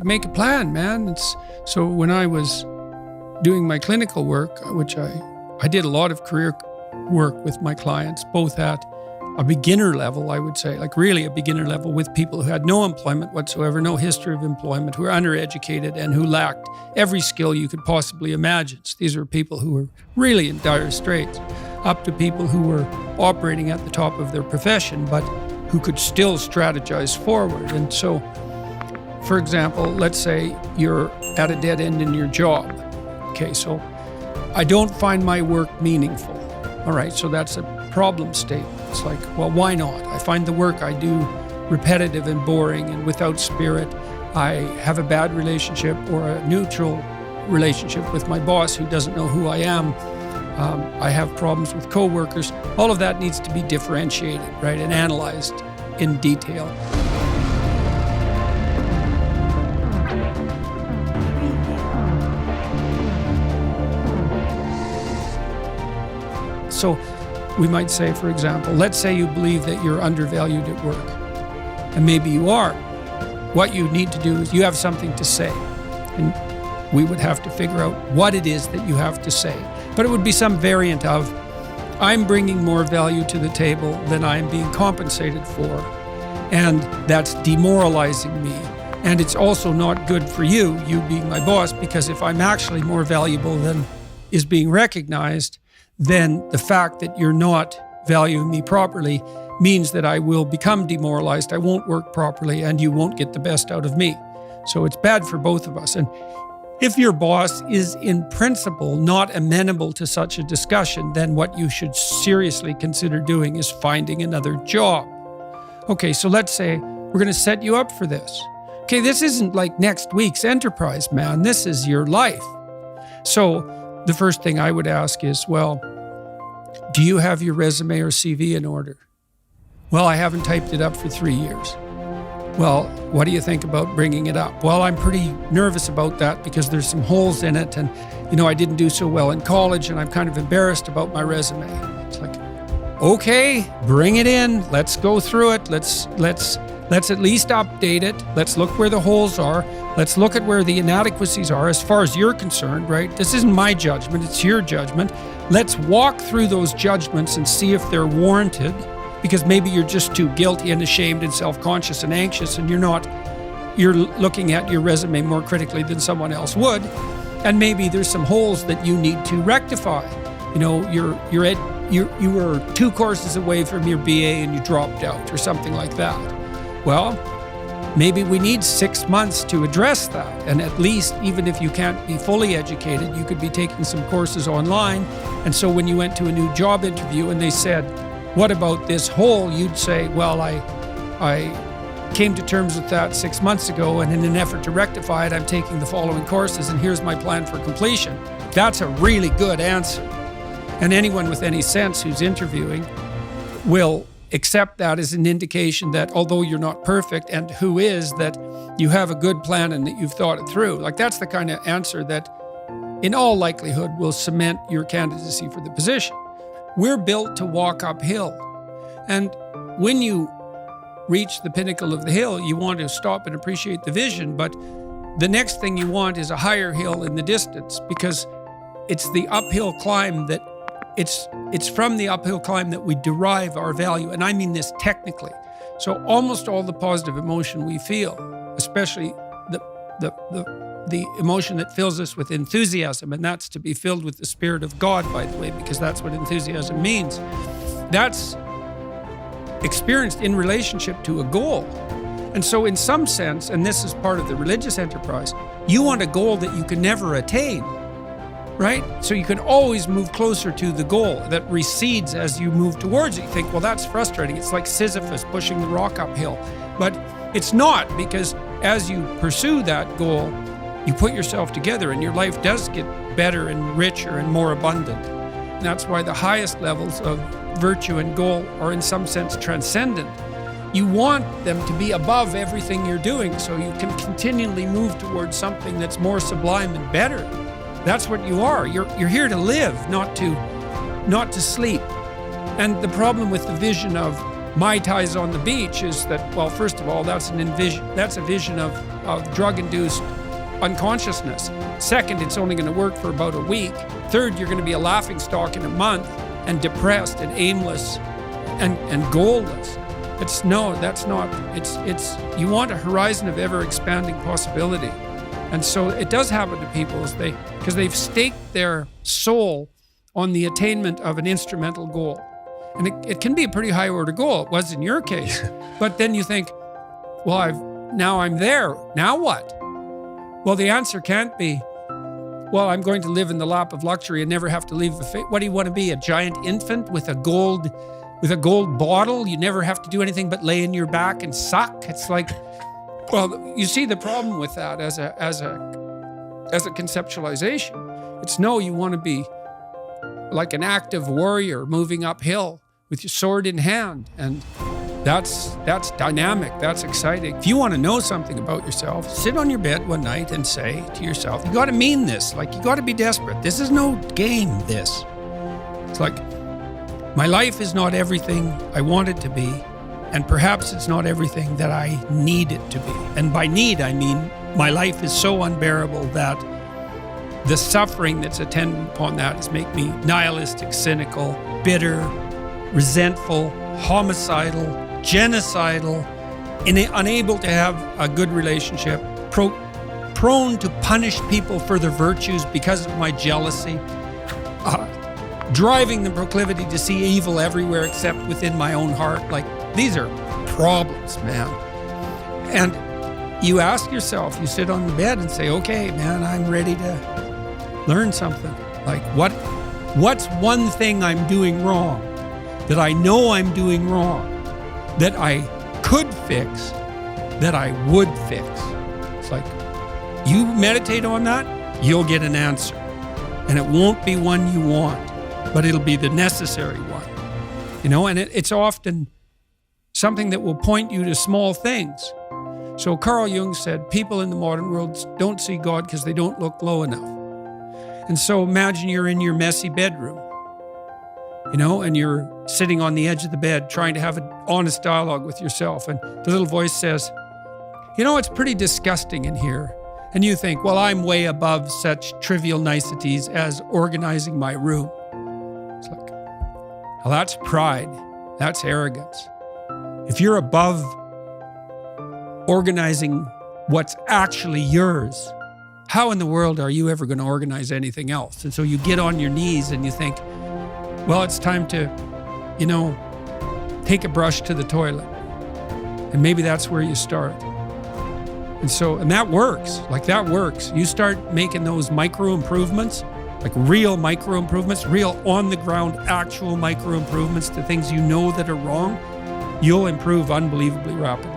make a plan, man. So when I was doing my clinical work, which I did a lot of career work with my clients, both at a beginner level, I would say, like really a beginner level, with people who had no employment whatsoever, no history of employment, who were undereducated and who lacked every skill you could possibly imagine. So these were people who were really in dire straits, up to people who were operating at the top of their profession, but who could still strategize forward. And so, for example, let's say you're at a dead end in your job. Okay, so I don't find my work meaningful. All right, so that's a problem statement. It's like, well, why not? I find the work I do repetitive and boring and without spirit. I have a bad relationship or a neutral relationship with my boss who doesn't know who I am. I have problems with coworkers. All of that needs to be differentiated, right, and analyzed in detail. So we might say, for example, let's say you believe that you're undervalued at work, and maybe you are. What you need to do is you have something to say, and we would have to figure out what it is that you have to say. But it would be some variant of, I'm bringing more value to the table than I am being compensated for, and that's demoralizing me. And it's also not good for you being my boss, because if I'm actually more valuable than is being recognized, then the fact that you're not valuing me properly means that I will become demoralized, I won't work properly, and you won't get the best out of me. So it's bad for both of us. And if your boss is in principle not amenable to such a discussion, then what you should seriously consider doing is finding another job. Okay, so let's say we're going to set you up for this. Okay, this isn't like next week's enterprise, man. This is your life. So the first thing I would ask is, well, do you have your resume or CV in order? Well, I haven't typed it up for 3 years. Well, what do you think about bringing it up? Well, I'm pretty nervous about that because there's some holes in it, and I didn't do so well in college, and I'm kind of embarrassed about my resume. It's like, okay, bring it in. Let's go through it. Let's at least update it. Let's look where the holes are. Let's look at where the inadequacies are as far as you're concerned, right? This isn't my judgment, it's your judgment. Let's walk through those judgments and see if they're warranted, because maybe you're just too guilty and ashamed and self-conscious and anxious, and you're looking at your resume more critically than someone else would. And maybe there's some holes that you need to rectify. You were 2 courses away from your BA and you dropped out or something like that. Well, maybe we need 6 months to address that. And at least, even if you can't be fully educated, you could be taking some courses online. And so when you went to a new job interview and they said, what about this hole? You'd say, well, I came to terms with that 6 months ago, and in an effort to rectify it, I'm taking the following courses, and here's my plan for completion. That's a really good answer. And anyone with any sense who's interviewing will accept that as an indication that although you're not perfect, and who is, that you have a good plan and that you've thought it through. Like, that's the kind of answer that in all likelihood will cement your candidacy for the position. We're built to walk uphill. And when you reach the pinnacle of the hill, you want to stop and appreciate the vision, but the next thing you want is a higher hill in the distance, because it's the uphill climb that it's from the uphill climb that we derive our value. And I mean this technically. So almost all the positive emotion we feel, especially the emotion that fills us with enthusiasm, and that's to be filled with the Spirit of God, by the way, because that's what enthusiasm means. That's experienced in relationship to a goal. And so in some sense, and this is part of the religious enterprise, you want a goal that you can never attain, right? So you can always move closer to the goal that recedes as you move towards it. You think, well, that's frustrating. It's like Sisyphus pushing the rock uphill. But it's not, because as you pursue that goal, you put yourself together and your life does get better and richer and more abundant. And that's why the highest levels of virtue and goal are in some sense transcendent. You want them to be above everything you're doing so you can continually move towards something that's more sublime and better. That's what you are. You're here to live, not to sleep. And the problem with the vision of Mai Tais on the beach is that, well, first of all, that's a vision of drug-induced unconsciousness. Second, it's only going to work for about a week. Third, you're going to be a laughingstock in a month and depressed and aimless and goalless. You want a horizon of ever-expanding possibility. And so it does happen to people because they've staked their soul on the attainment of an instrumental goal. And it can be a pretty high order goal. It was in your case. But then you think, well, now I'm there. Now what? Well, the answer can't be, well, I'm going to live in the lap of luxury and never have to leave the face. What do you want to be? A giant infant with a gold bottle? You never have to do anything but lay in your back and suck. It's like, well, you see the problem with that as a conceptualization. It's no, you want to be like an active warrior moving uphill with your sword in hand. And that's dynamic, that's exciting. If you want to know something about yourself, sit on your bed one night and say to yourself, you got to mean this, like you got to be desperate. This is no game, this. It's like, my life is not everything I want it to be, and perhaps it's not everything that I need it to be. And by need, I mean my life is so unbearable that the suffering that's attendant upon that is make me nihilistic, cynical, bitter, resentful, homicidal, genocidal, unable to have a good relationship, prone to punish people for their virtues because of my jealousy, driving the proclivity to see evil everywhere except within my own heart. Like, these are problems, man. And you ask yourself, you sit on the bed and say, okay, man, I'm ready to learn something. Like, what's one thing I'm doing wrong that I know I'm doing wrong that I could fix, that I would fix? It's like, you meditate on that, you'll get an answer. And it won't be one you want, but it'll be the necessary one. And it's often something that will point you to small things. So Carl Jung said, people in the modern world don't see God because they don't look low enough. And so imagine you're in your messy bedroom, and you're sitting on the edge of the bed trying to have an honest dialogue with yourself. And the little voice says, it's pretty disgusting in here. And you think, well, I'm way above such trivial niceties as organizing my room. It's like, well, that's pride. That's arrogance. If you're above organizing what's actually yours, how in the world are you ever going to organize anything else? And so you get on your knees and you think, well, it's time to, take a brush to the toilet. And maybe that's where you start. And that works. That works. You start making those micro improvements, like real micro improvements, real on the ground, actual micro improvements to things that are wrong. You'll improve unbelievably rapidly.